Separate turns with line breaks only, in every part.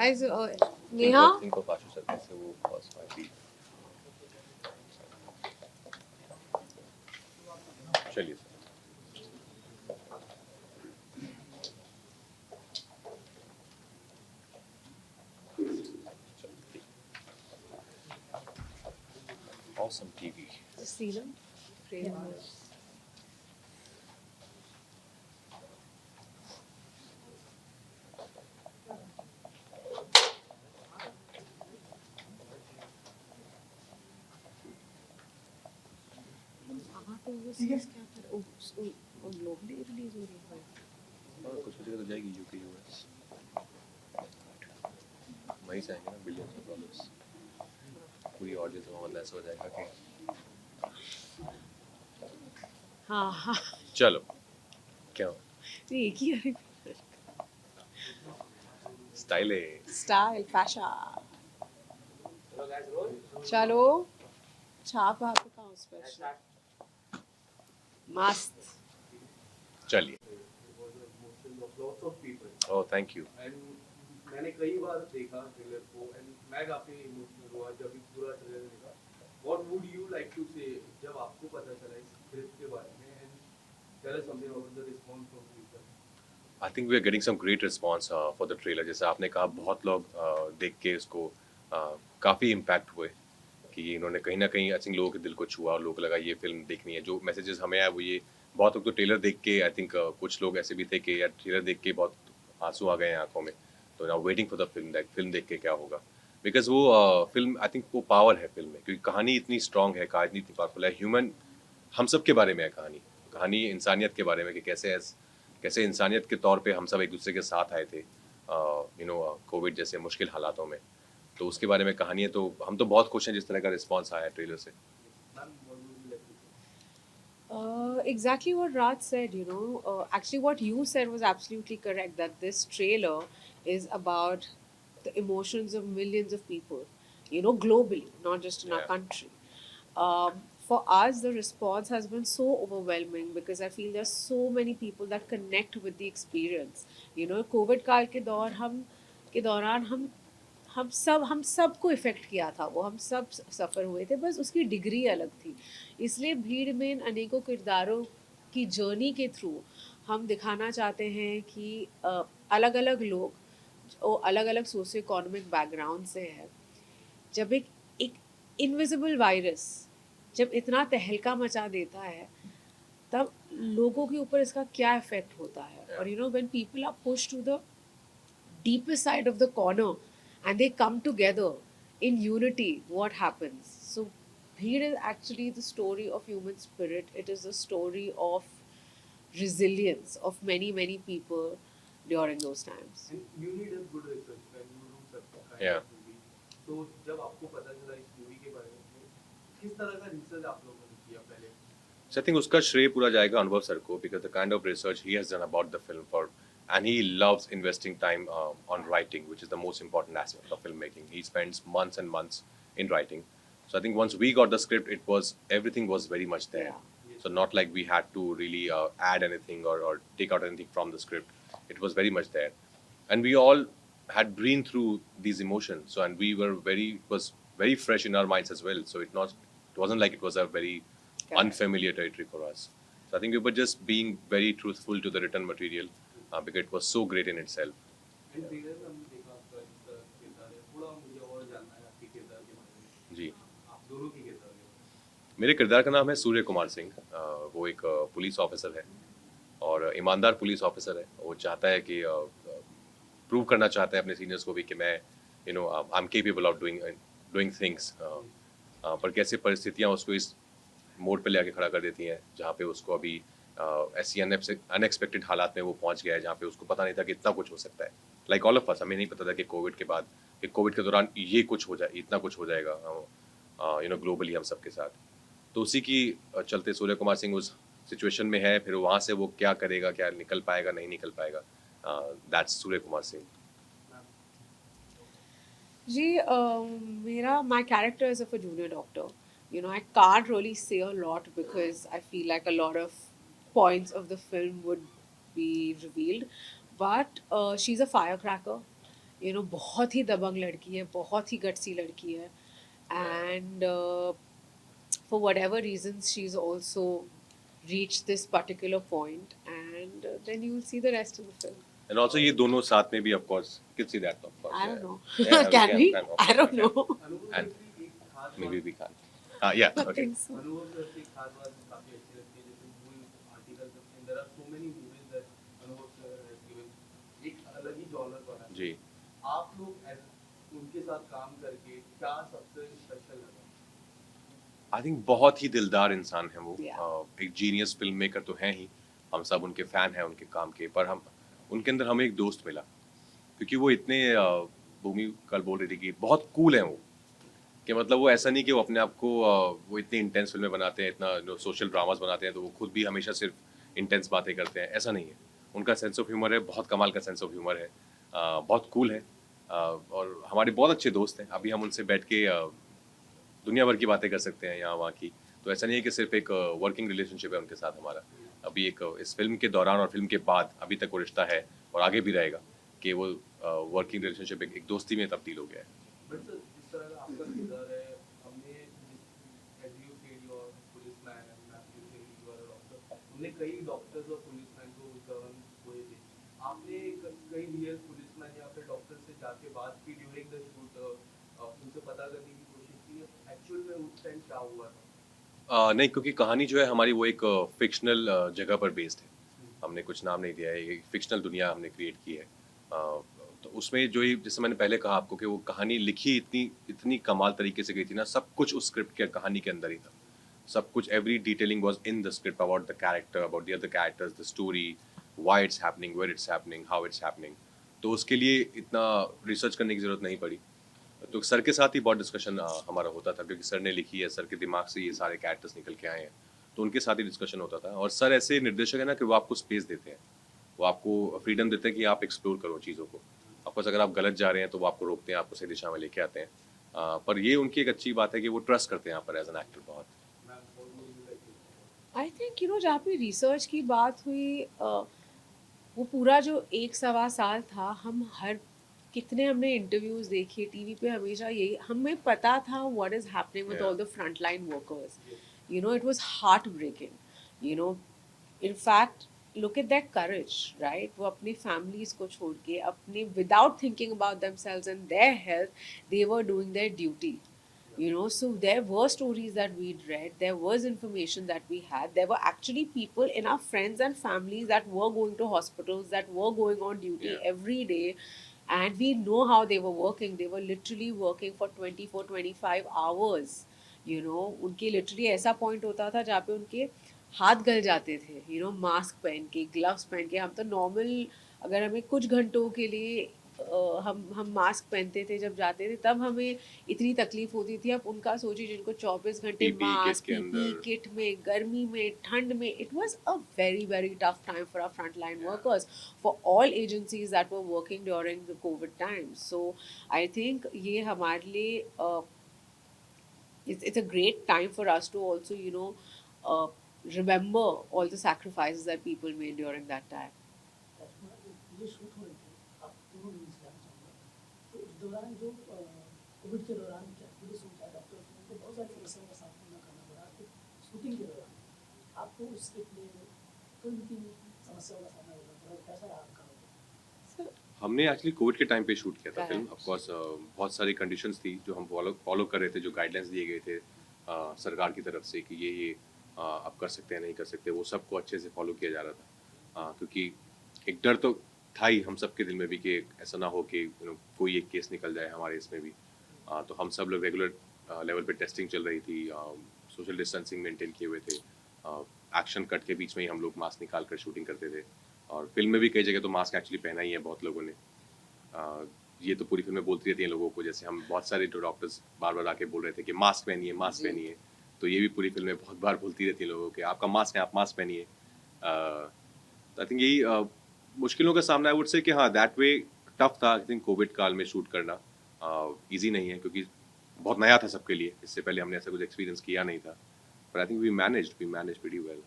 Guys, Neha?
Think of Ashu sir कैसे वो was my lead. चलिए sir. Awesome TV.
Just see them. Frame. Globally release हो रही है
और कुछ जगह तो जाएगी यूके यूएस. वहीं से आएंगे ना बिलियंस ऑफ डॉलर्स. पूरी ऑडियंस वहाँ लेस हो जाएगा कि
हाँ हाँ
चलो क्या
एक ही है
स्टाइल है.
स्टाइल फैशन चलो छाप वहाँ पे कहाँ स्पेशल मस्त
चलिए.
lots of people
oh thank you.
and मैंने कई बार देखा ट्रेलर को and मैं काफी इमोशनल हुआ जब भी पूरा ट्रेलर देखा. What would you like to say जब आपको पता चला इस स्क्रिप्ट के बारे में and tell us something about the response from people.
I think we are getting some great response for the trailer. जैसे आपने कहा बहुत लोग देख के इसको काफ़ी इम्पैक्ट हुए कि इन्होंने कहीं ना कहीं आई थिंक लोगों के दिल को छुआ और लोगों को लगा ये फिल्म देखनी है. जो मैसेजेस हमें आए वो ये बहुत लोग तो ट्रेलर देख के आई थिंक कुछ लोग ऐसे भी थे कि यार ट्रेलर देख के बहुत आंसू आ गए हैं आंखों में. तो now waiting for the film देख के क्या होगा बिकॉज वो फिल्म आई थिंक वो पावर है फिल्म में क्योंकि कहानी इतनी स्ट्रांग है कहानी इतनी पावरफुल है. ह्यूमन हम सब के बारे में है कहानी इंसानियत के बारे में कि कैसे इंसानियत के तौर पे हम सब एक दूसरे के साथ आए थे कोविड जैसे मुश्किल हालातों में. तो उसके बारे में कहानी है. तो हम तो बहुत खुश हैं जिस तरह का रिस्पांस आया ट्रेलर से.
Ma'am, what would you like to say?
Exactly what Raj said, you know. Actually, what you said was absolutely correct that this trailer is about the emotions of millions of people, you know, globally, not just in our
Yeah.
country. For us, the response has been so overwhelming because I feel there's so many people that connect with the experience. You know, COVID काल के दौरान हम सबको effect किया था वो हम सब सफ़र हुए थे बस उसकी डिग्री अलग थी. इसलिए भीड़ में इन अनेकों किरदारों की जर्नी के थ्रू हम दिखाना चाहते हैं कि अलग अलग लोग अलग अलग सोशियो इकोनॉमिक बैकग्राउंड से है. जब एक इनविजिबल वायरस जब इतना तहलका मचा देता है तब लोगों के ऊपर इसका क्या इफेक्ट होता है. और you know when people are pushed to the deepest side of the corner and they come together in unity, what happens? So Bheed is actually the story of human spirit. It is the story of resilience of many people during those times.
And you need a good research when you do such kind
Yeah.
of movie. तो जब आपको पता चला इस movie के बारे में किस तरह का रिसर्च आप लोगों ने किया पहले?
So I think उसका श्रेय पूरा जाएगा अनुभव सर को because the kind of research he has done about the film for and he loves investing time on writing which is the most important aspect of filmmaking. He spends months and months in writing. So I think once we got the script everything was very much there.
Yeah.
So not like we had to really add anything or take out anything from the script. It was very much there. And we all had been through these emotions. So and it was very fresh in our minds as well. So it wasn't like it was a very
Correct.
unfamiliar territory for us. So I think we were just being very truthful to the written material because it was so great in itself.
And trailer में हमने देखा आपका इस किरदार है. थोड़ा मुझे और जानना है आपके किरदार के बारे में.
जी.
आप दोनों के किरदार के बारे में.
मेरे किरदार का नाम है सूर्य कुमार सिंह. वो एक पुलिस ऑफिसर है और ईमानदार पुलिस ऑफिसर है. वो चाहता है कि प्रूव करना चाहता है अपने सीनियर्स को भी कि मैं I am capable of doing things. पर कैसे परिस्थितियाँ उसको इस मोड़ पे ले आके खड़ा कर देती हैं जहाँ पे उसको अभी ऐसी अनएक्सपेक्टेड हालात में वो पहुँच गया है जहाँ पे उसको पता नहीं था कि इतना कुछ हो सकता है. लाइक ऑल ऑफ अस हमें नहीं पता था कि कोविड के दौरान ये कुछ हो जाए इतना कुछ हो जाएगा ग्लोबली हम सबके साथ. तो उसी की चलते सूर्य कुमार सिंह उस सिचुएशन में है. फिर वहाँ से वो क्या करेगा क्या निकल पाएगा नहीं निकल पाएगा. That's Surya Kumar Singh.
My character is of a junior doctor. You know, I can't really say a lot because I feel like a lot of points of the film would be revealed. But she's a firecracker बहुत ही दबंग लड़की है, बहुत ही gutsy लड़की है, and for whatever reasons she's also reached this particular point, and then you'll see the rest of the film.
And also ये दोनों साथ में भी of course can see that of course.
I don't know.
Yeah, we
Can we?
can, of
I
course,
don't
we
know.
can.
अनुभव
And
sir की एक खास
maybe
बात
we can't. Yeah,
I
okay.
think so.
Anubhav sir की खास बात काफी अच्छी लगती है जैसे movie article there are so many movies that Anubhav sir has given एक अलग ही जॉनर बना है।
जी
आप लोग उनके साथ काम करके क्या सबसे स्पेशल लगा?
आई थिंक बहुत ही दिलदार इंसान है वो।
Yeah.
एक जीनियस फिल्म मेकर तो हैं ही, हम सब उनके फैन हैं उनके काम के, पर हम उनके अंदर हमें एक दोस्त मिला, क्योंकि वो इतने भूमि कल बोल रही थी कि बहुत कूल हैं वो, कि मतलब वो ऐसा नहीं कि वो अपने आप को वो इतनी इंटेंस फिल्में बनाते हैं, इतना सोशल ड्रामास बनाते हैं तो वो खुद भी हमेशा सिर्फ इंटेंस बातें करते हैं, ऐसा नहीं है। उनका सेंस ऑफ ह्यूमर है, बहुत कमाल का सेंस ऑफ ह्यूमर है, बहुत कूल है, और हमारे बहुत अच्छे दोस्त हैं। अभी हम उनसे बैठ के दुनिया भर की बातें कर सकते हैं यहाँ वहाँ की, तो ऐसा नहीं है कि सिर्फ एक वर्किंग रिलेशनशिप है उनके साथ हमारा। अभी एक इस फिल्म के दौरान और फिल्म के बाद अभी तक वो रिश्ता है और आगे भी रहेगा, कि वो वर्किंग रिलेशनशिप एक दोस्ती में तब्दील हो गया है।
बट सर जिस तरह का आपका किरदार है, हमने as you said you are policeman and Matthew said you are a doctor, हमने कई डॉक्टर्स और पुलिसमैन को उस दौरान हुए थे। आपने कई रियल पुलिसमैन या फिर डॉक्टर से जाके बात की ड्यूरिंग द शूट, उनसे पता करने की कोशिश की एक्चुअल में उस टाइम क्या हुआ था?
नहीं, क्योंकि कहानी जो है हमारी वो एक फिक्शनल जगह पर बेस्ड है। हमने कुछ नाम नहीं दिया है, एक फिक्शनल दुनिया हमने क्रिएट की है। तो उसमें जो ये, जैसे मैंने पहले कहा आपको, कि वो कहानी लिखी इतनी इतनी कमाल तरीके से गई थी ना, सब कुछ उस स्क्रिप्ट के कहानी के अंदर ही था। सब कुछ, every detailing was in the script, about the character, about the other characters, the story, why it's happening, where it's happening, how it's happening. तो उसके लिए इतना रिसर्च करने की ज़रूरत नहीं पड़ी। तो सर के साथ ही बहुत डिस्कशन हमारा होता था, क्योंकि सर ने लिखी है, सर के दिमाग से ये सारे कैरेक्टर्स निकल के आए हैं, तो उनके साथ ही डिस्कशन होता था। और सर ऐसे निर्देशक है ना कि वो आपको स्पेस देते हैं, वो आपको फ्रीडम देते हैं कि आप एक्सप्लोर करो चीज़ों को। ऑफकोर्स अगर आप गलत जा रहे हैं तो वो आपको रोकते हैं, आपको सही दिशा में लेके आते हैं। पर ये उनकी एक अच्छी बात है कि वो ट्रस्ट करते हैं यहाँ पर एज एन एक्टर बहुत।
आई थिंक जहाँ पे रिसर्च की बात हुई, वो पूरा जो 1 सवा साल था, हम कितने हमने इंटरव्यूज देखे टीवी पे, हमेशा यही हमें पता था what is happening with all the front line workers. It was heart breaking. In fact look at their courage, right? वो अपनी families को छोड़ के, अपने without thinking about themselves and their health, they were doing their duty. So there were stories that we'd read, there was information that we had, there were actually people in our friends and families that were going to hospitals, that were going on duty every day, and we know how they were working. They were literally working for 24-25 hours. उनके literally ऐसा point होता था जहाँ पे उनके हाथ गल जाते थे, मास्क पहन के, ग्लव्स पहन के। हम तो नॉर्मल, अगर हमें कुछ घंटों के लिए हम मास्क पहनते थे जब जाते थे, तब हमें इतनी तकलीफ होती थी। अब उनका सोचिए, जिनको 24 घंटे मास्क, पीपी किट में, गर्मी में, ठंड में, it was a very very tough time for our front line workers, for all agencies that were working during the covid time. So I think ये हमारे लिए it's a great time for us to also remember all the sacrifices that people made during that time.
ये shoot हो रही थी, आप दोनों भी जानना चाहूँगा, तो उस दौरान जो कोविड के दौरान क्या पूरी सुविधा डॉक्टर को बहुत सारी समस्याओं का सामना करना पड़ा, तो शूटिंग के दौरान आपको उसके लिए कौन सी समस्याओं का सामना करना पड़ा, कैसा रहा आपका?
हमने एक्चुअली कोविड के टाइम पे शूट किया था फिल्म। ऑफ कोर्स बहुत सारी कंडीशंस थी जो हम फॉलो कर रहे थे, जो गाइडलाइंस दिए गए थे सरकार की तरफ से, कि ये आप कर सकते हैं, नहीं कर सकते, वो सबको अच्छे से फॉलो किया जा रहा था। क्योंकि एक डर तो था ही हम सबके दिल में भी कि ऐसा ना हो कि कोई एक केस निकल जाए हमारे इसमें भी। तो हम सब लोग रेगुलर लेवल पे टेस्टिंग चल रही थी, सोशल डिस्टेंसिंग मेंटेन किए हुए थे, एक्शन कट के बीच में ही हम लोग मास्क निकाल कर शूटिंग करते थे। और फिल्म में भी कई जगह तो मास्क एक्चुअली पहना ही है बहुत लोगों ने। ये तो पूरी फिल्म में बोलती रहती हैं लोगों को, जैसे हम बहुत सारे डॉक्टर्स बार बार आके बोल रहे थे कि मास्क पहनिए, मास्क पहनिए, तो ये भी पूरी फिल्म में बहुत बार बोलती रहती है लोगों को आपका मास्क है, आप मास्क पहनिए। तो आई थिंक यही मुश्किलों का सामना, आई वुड से कि हाँ, दैट वे टफ था। आई थिंक कोविड काल में शूट करना ईजी नहीं है, क्योंकि बहुत नया था सबके लिए, इससे पहले हमने ऐसा कुछ एक्सपीरियंस किया नहीं था। But I think we managed pretty well.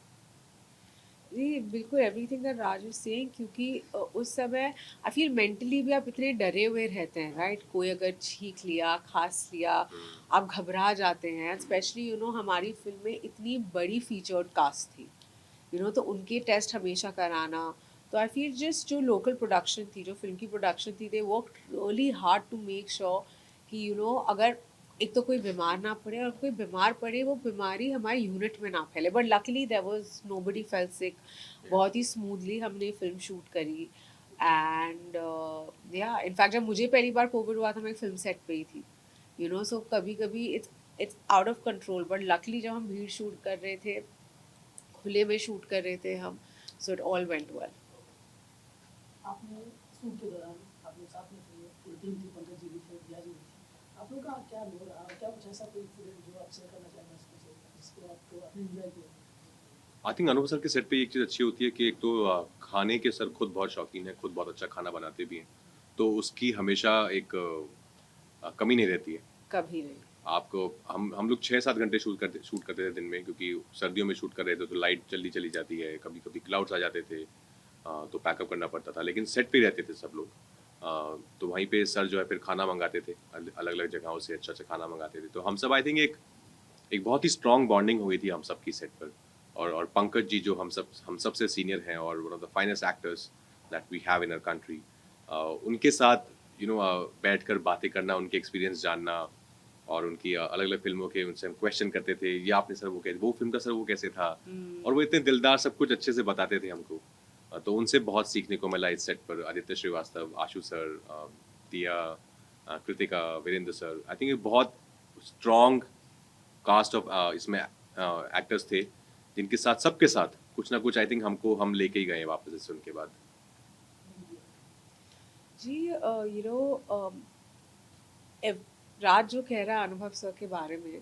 जी, बिल्कुल everything that Raj is saying, क्योंकि उस समय आई फ़ील मेंटली भी आप इतने डरे हुए रहते हैं, राइट? कोई अगर छींक लिया, खाँस लिया, आप घबरा जाते हैं। स्पेशली हमारी फ़िल्म में इतनी बड़ी फीचर्ड कास्ट थी, तो उनके टेस्ट हमेशा कराना। तो आई फ़ील जस्ट जो लोकल प्रोडक्शन थी, जो फ़िल्म की प्रोडक्शन थी, they worked really hard to make sure कि अगर एक तो कोई बीमार ना पड़े, और कोई बीमार पड़े वो बीमारी हमारे यूनिट में ना फैले। But luckily there was nobody fell sick. बहुत ही स्मूथली हमने फिल्म शूट करी। एंड या इनफैक्ट जब मुझे पहली बार कोविड हुआ था, मैं एक फिल्म सेट पे ही थी। सो कभी कभी it's it's out of control, but luckily जब हम भीड़ शूट कर रहे थे, खुले में शूट कर रहे थे हम, so it all went well.
आपने शूट के दौरान आप लोग साथ में थे, पूरी टीम थी, पंकज जी भी थे, दिया जी भी थी, आप लोग का क्या अनुभव रहा, और क्या कुछ ऐसा कोई इंसिडेंट जो आप शेयर करना चाहेंगे जिसको आपको आपने एंजॉय किया?
आई थिंक अनुभव सर के सेट पे एक चीज़ अच्छी होती है कि एक तो खाने के सर खुद बहुत शौकीन है, खुद बहुत अच्छा खाना बनाते भी हैं, तो उसकी हमेशा एक कमी नहीं रहती है।
कभी नहीं।
आपको हम लोग 6-7 घंटे शूट करते थे दिन में, क्योंकि सर्दियों में शूट कर रहे थे तो लाइट जल्दी चली जाती है, कभी कभी क्लाउड्स आ जाते थे, तो पैकअप करना पड़ता था। लेकिन सेट पे रहते थे सब लोग, तो वहीं पे सर जो है फिर खाना मंगाते थे, अलग अलग जगहों से अच्छा अच्छा खाना मंगाते थे। तो हम सब आई थिंक एक बहुत ही स्ट्रॉन्ग बॉन्डिंग हुई थी हम सब की सेट पर। और पंकज जी जो हम सब से सीनियर हैं और one of the finest actors that we have in our country, उनके साथ बैठकर बातें करना, उनके एक्सपीरियंस जानना, और उनकी अलग अलग फिल्मों के उनसे हम क्वेश्चन करते थे, ये आपने सर वो फिल्म का सर वो कैसे था, और वो इतने दिलदार सब कुछ अच्छे से बताते थे हमको। तो उनसे बहुत सीखने को मिला इस सेट पर। Aditya Srivastava, Ashu sir, Diya, Kritika, Virendra sir, I think एक बहुत स्ट्रॉन्ग कास्ट ऑफ इसमें एक्टर्स थे, जिनके साथ सबके साथ कुछ ना कुछ आई थिंक हम लेके ही गए वापस इससे उनके बाद।
जी, राज जो कह रहा है अनुभव सर के बारे में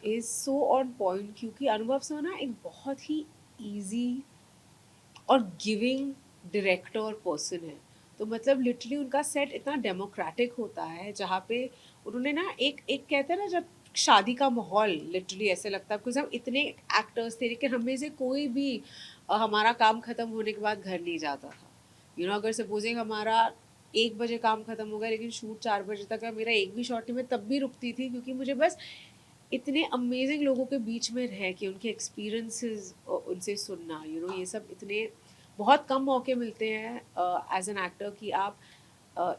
इज सो ऑन पॉइंट, क्योंकि अनुभव सर ना एक बहुत ही इजी और गिविंग डायरेक्टर और पर्सन है। तो मतलब लिटरली उनका सेट इतना डेमोक्रेटिक होता है, जहाँ पे उन्होंने ना एक एक कहते हैं ना, जब शादी का माहौल लिटरली ऐसे लगता है, बिकॉज हम इतने एक्टर्स थे, लेकिन हमें से कोई भी हमारा काम ख़त्म होने के बाद घर नहीं जाता था। अगर सपोजिंग हमारा 1 बजे काम ख़त्म हो गया, लेकिन शूट 4 बजे तक है, मेरा एक भी शॉट नहीं, मैं तब भी रुकती थी, क्योंकि मुझे बस इतने अमेजिंग लोगों के बीच में रह के उनके एक्सपीरियंसेस उनसे सुनना, ये सब इतने बहुत कम मौके मिलते हैं एज एन एक्टर कि आप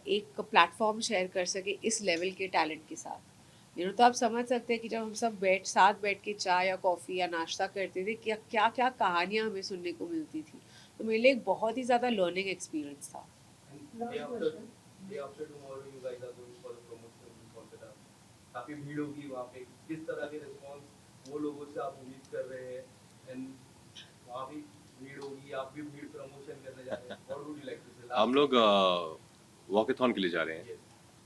एक प्लेटफॉर्म शेयर कर सके इस लेवल के टैलेंट के साथ। तो आप समझ सकते हैं कि जब हम सब साथ बैठ के चाय या कॉफ़ी या नाश्ता करते थे, क्या क्या कहानियाँ हमें सुनने को मिलती थी। तो मेरे लिए एक बहुत ही ज़्यादा लर्निंग एक्सपीरियंस था।
Day after tomorrow, you guys are going for the promotion in Kolkata. काफी भीड़ होगी वहाँ पे, किस तरह के रिस्पॉन्स वो लोगों से आप उम्मीद कर रहे हैं, एंड वहाँ भी भीड़ होगी, आप भी भीड़ प्रमोशन करने जा रहे हैं, what would you like to say?
हम लोग वॉकेथॉन के लिए जा रहे हैं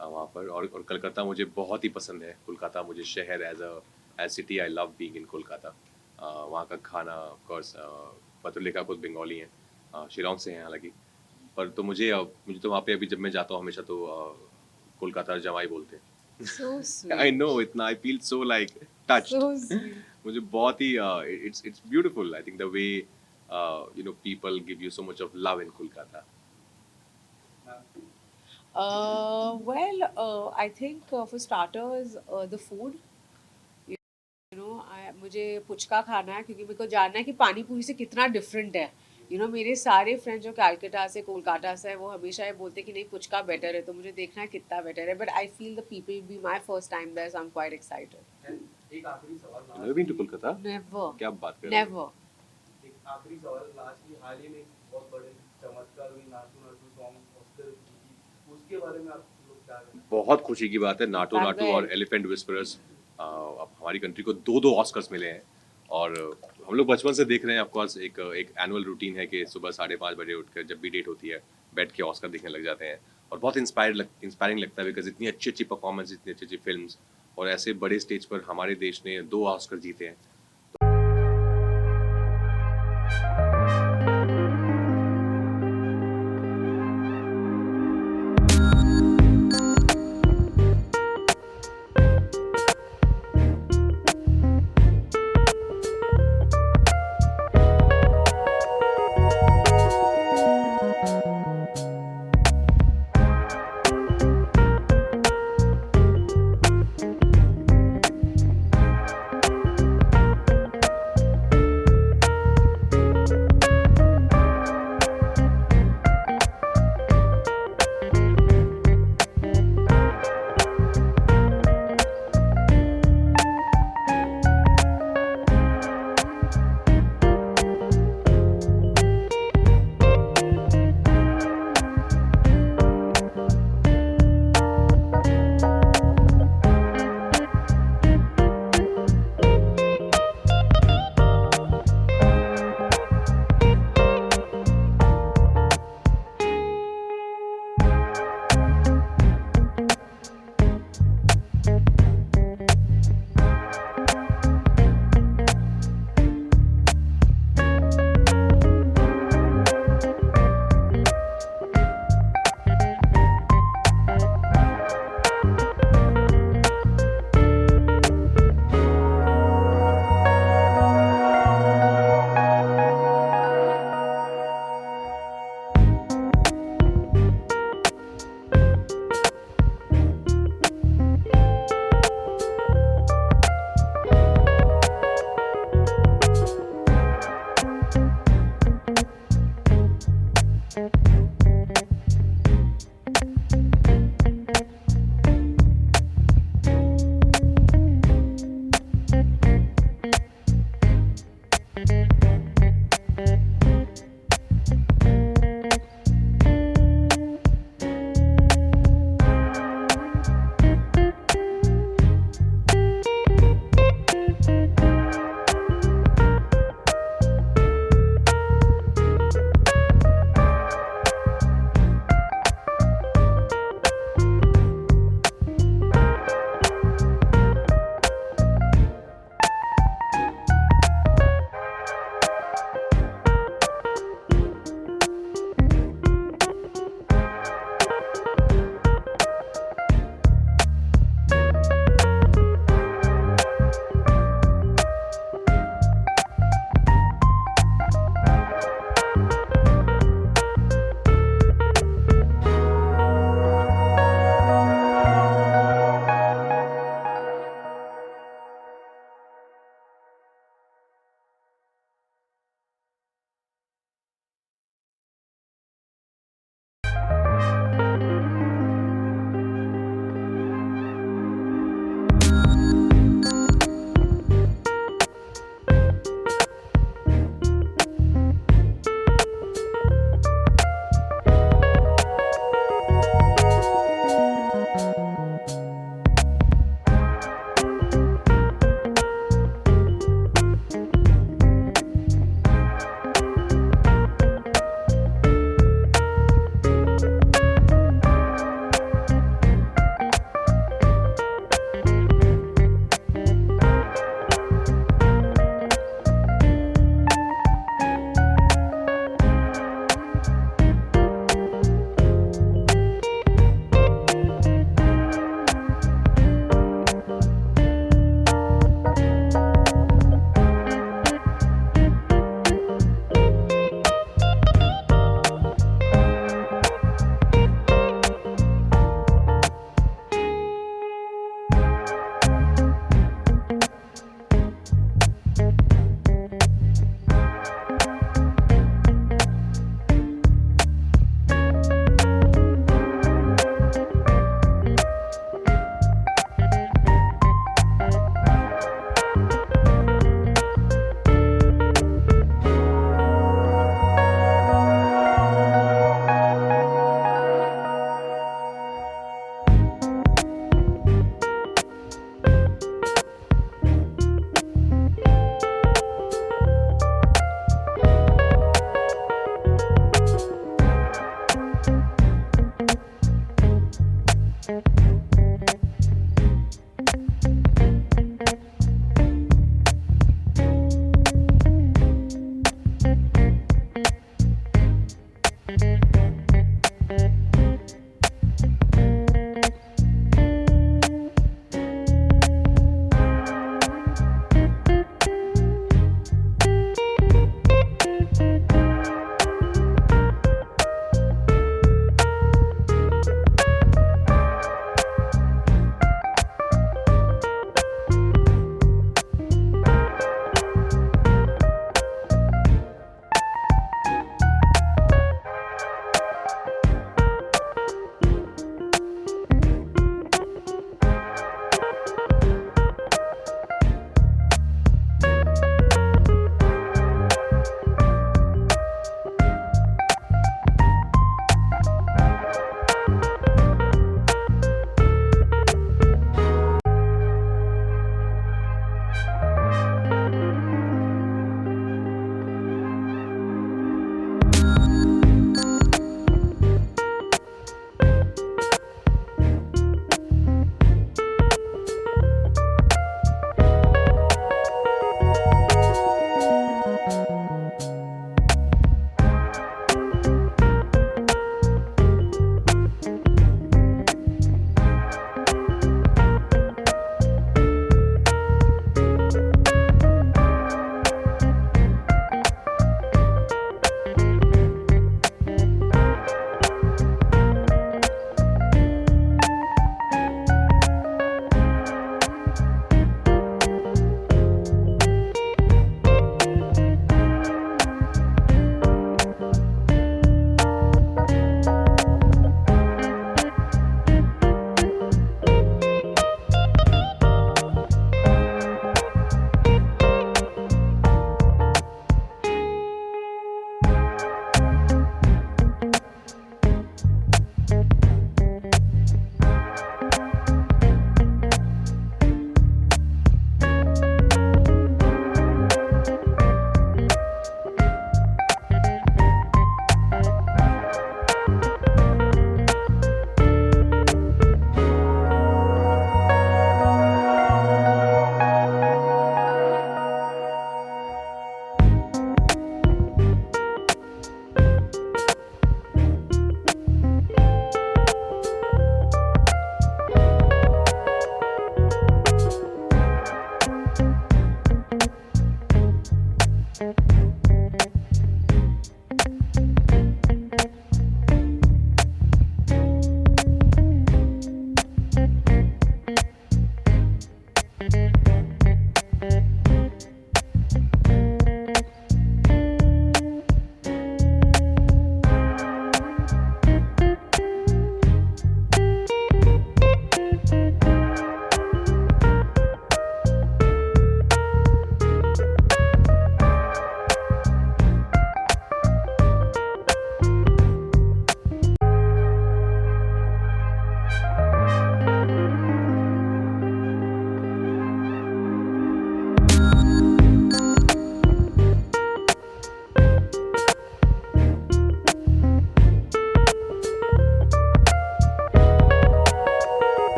वहाँ पर, और कोलकाता मुझे बहुत ही पसंद है। कोलकाता मुझे शहर as city, I love being in Kolkata. वहाँ का खाना, ऑफ कोर्स पत्रलेखा खुद बंगाली हैं, शिलोंग से हैं हालांकि, पर तो मुझे तो वहाँ पे अभी जब मैं जाता हूँ हमेशा तो कोलकाता जमाई बोलते हैं।
So sweet.
आई नो, इतना I feel so like touched.
So sweet.
मुझे बहुत ही it's beautiful, I think the way people give you so much of love in Kolkata.
I think for starters, the food. मुझे पुचका खाना है, क्योंकि मेरे को जानना है कि पानी पूरी से कितना डिफरेंट है। मेरे सारे फ्रेंड्स जो कैलकाटा से, कोलकाता से है, वो हमेशा ये बोलते हैं कि नहीं पुचका बेटर है, तो मुझे देखना है कितना बेटर है। But I feel the people be my first time there, so I am quite excited.
एक आखिरी सवाल
Never been to Kolkata?
Never,
क्या बात कर रहे हैं?
नेवर।
एक आखिरी सवाल लास्ट में, हाल ही में एक बहुत बड़े चमत्कार हुई, नाटू नाटू सॉन्ग ऑस्कर जीती, उसके बारे में आप लोग क्या कहेंगे?
बहुत खुशी की बात है। Naatu
That
Naatu
way.
और एलिफेंट विस्परर्स, अब हमारी कंट्री को दो ऑस्कर्स मिले हैं, और हम लोग बचपन से देख रहे हैं। ऑफ कोर्स एक एनुअल रूटीन है कि सुबह 5:30 बजे उठकर जब भी डेट होती है बैठ के ऑस्कर देखने लग जाते हैं, और बहुत इंस्पायरिंग लगता है, बिकॉज इतनी अच्छी परफॉर्मेंस, इतनी अच्छी फिल्म्स, और ऐसे बड़े स्टेज पर हमारे देश ने 2 ऑस्कर जीते हैं।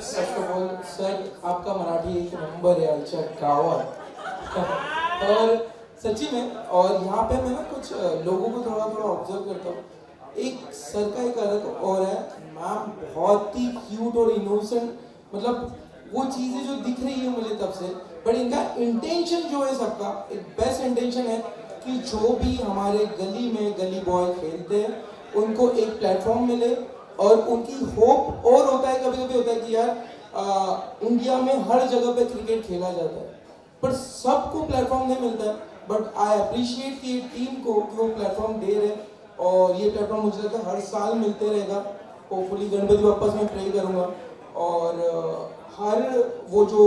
फर्स्ट ऑफ ऑल सर आपका मराठी एक नंबर है, अच्छा गावत और सच्ची में। और यहाँ पे मैं ना कुछ लोगों को थोड़ा थोड़ा ऑब्जर्व करता हूँ। एक सर का एक अलग और है, मैम बहुत ही क्यूट और इनोसेंट, मतलब वो चीज़ें जो दिख रही है मुझे तब से, बट इनका इंटेंशन जो है सबका एक बेस्ट इंटेंशन है कि जो भी हमारे गली में गली बॉय खेलते हैं उनको एक प्लेटफॉर्म मिले। और उनकी होप और होता है, कभी कभी होता है कि यार इंडिया में हर जगह पे क्रिकेट खेला जाता है पर सबको प्लेटफॉर्म नहीं मिलता है। बट आई अप्रिशिएट कि टीम को कि वो प्लेटफॉर्म दे रहे और ये प्लेटफॉर्म मुझे लगता है हर साल मिलते रहेगा। होपफुली गणपति बप्पा से मैं प्रे करूँगा और हर वो जो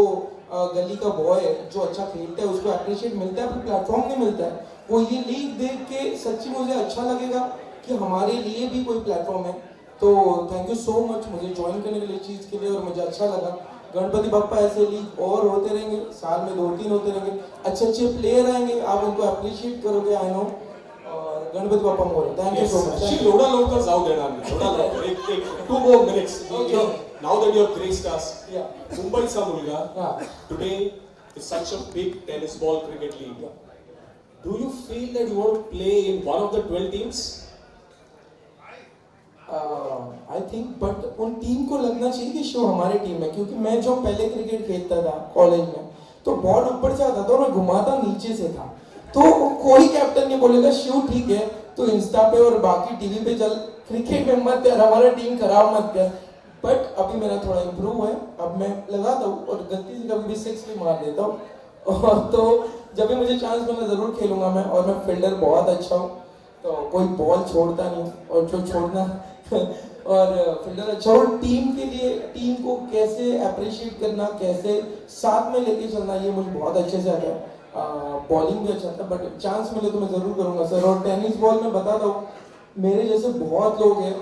गली का बॉय है जो अच्छा खेलता है उसको अप्रिशिएट मिलता है, पर प्लेटफॉर्म नहीं मिलता है। वो ये लीग देख के सच्ची मुझे अच्छा लगेगा कि हमारे लिए भी कोई प्लेटफॉर्म है। तो थैंक यू सो मच मुझे ज्वाइन करने के लिए चीज़ के लिए, और मुझे अच्छा लगा। गणपति बप्पा ऐसे लीग और होते रहेंगे, साल में 2-3 होते रहेंगे, अच्छे अच्छे प्लेयर आएंगे, आप उनको अप्रिशिएट करोगे, आई नो। और गणपति बप्पा मोरे, थैंक यू सो मच।
एवढा लवकर जाऊ देणार नाही, एवढा लवकर एक 2 more minutes.
Okay.
Now that you have graced us, मुंबईचा मुलगा, today is such a big tennis ball cricket league. Do you feel that you want to play in one of the 12 teams?
I think but उन team को लगना चाहिए कि show हमारी team है, क्योंकि मैं जो पहले क्रिकेट खेलता था कॉलेज में तो बॉल ऊपर से आता था और मैं घुमाता नीचे से था, तो कोई कैप्टन नहीं बोलेगा शिव ठीक है तो इंस्टा पे और बाकी टीवी पे चल, क्रिकेट में मत कर, हमारा टीम खराब मत कर। बट अभी मेरा थोड़ा इम्प्रूव है, अब मैं लगाता हूँ और गलती से कभी भी सिक्स भी मार देता हूँ और तो जब भी मुझे चांस मिला ज़रूर खेलूंगा मैं, और मैं फील्डर बहुत अच्छा हूँ तो कोई बॉल छोड़ता नहीं हूँ, और जो छोड़ना और फील्डर अच्छा, और टीम के लिए टीम को कैसे अप्रिशिएट करना, कैसे साथ में लेके चलना, ये मुझे बहुत अच्छे से आता है। बॉलिंग भी अच्छा था, बट चांस मिले तो मैं ज़रूर करूँगा सर। और टेनिस बॉल में बताता हूँ, मेरे जैसे बहुत लोग हैं